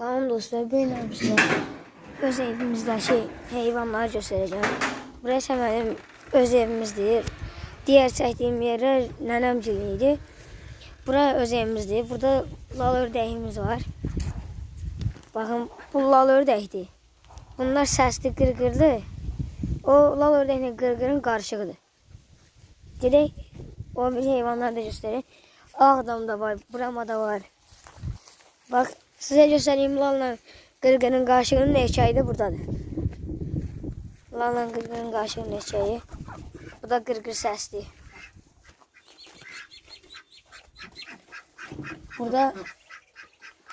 Salam dostlar, bugün size öz evimizdeki heyvanları göstereceğim. Burası benim öz evimizdir. Diğer çektiğim yerler nenemciliydi. Burası öz evimizdir. Burada lal ördəyimiz var. Bakın bu lal ördəkdir. Bunlar səsli, qırqırlı. O lal ördəklə qırqırın qarışığıdır. Gedək o bir heyvanları da göstereyim. Ağdamda var, Buramada var. Bak size göstereyim lalla qırqırın qarışığının erkəyi de buradadır. Lalla qırqırın qarışığının erkəyi. Bu da qırqır səsli. Burada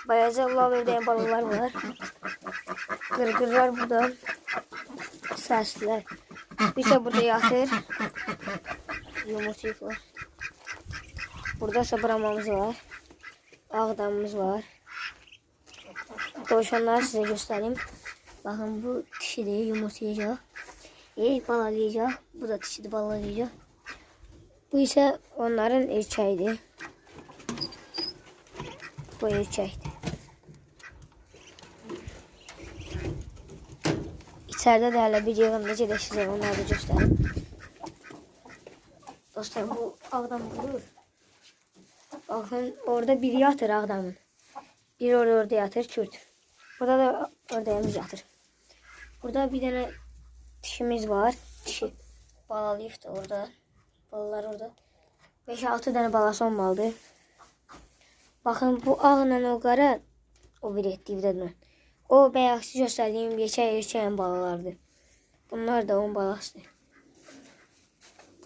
bayağı lal ördəyin balıqlar var. Qırqırlar burada. Səslər. Bir de burada yatır. Yumurtayı var. Burada ise Bramamız var. Ağdamımız var. Tavşanları size göstereyim. Bakın bu dişidir, yumurtlayacak. Balalayacak. Bu da dişidir, balalayacak. Bu ise onların erkeğidir. Bu erkektir. İçeride de hala bir yığında gedək size onları da göstereyim. Dostlar bu ağdam durur. Bakın orada biri yatır ağdamın. Biri orada yatır Kürt. Burada da ördəyimiz yatır. Burada bir tane dişimiz var. Dişi balalayıb da orada. Balalar orada. 5-6 tane balası olmalıdır. Bakın bu ağla o qara o bir etdiyi bir də. O bəyəksi göstərdiyim erkəyin balalardır. Bunlar da onun balasıdır.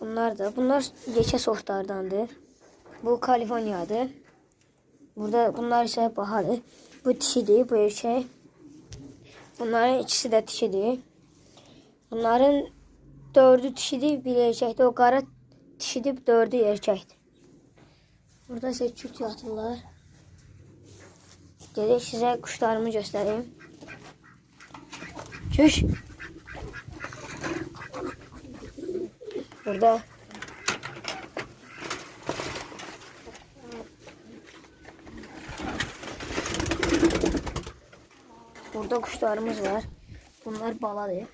Bunlar yekə sortlardandır. Bu Kaliforniyadır. Bunlar ise bahadır. Bu dişidir, bu erkek. Bunların ikisi de dişidir. Bunların 4'ü dişidir, bir erkekdir. O qara dişidir, 4'ü erkekdir. Burada ise Kürt yatırlar. Gedək size kuşlarımı göstereyim. Çüş. Burada kuşlarımız var. Bunlar baladır.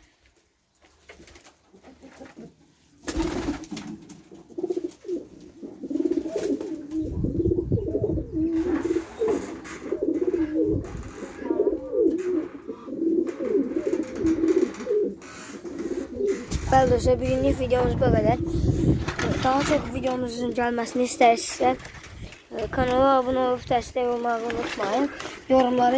Bəli dostlar, bugünlük videomuz bu qədər. Daha çok videomuzun gəlməsini istərsinizsə kanala abunə olub dəstək olmağı unutmayın. Yorumlara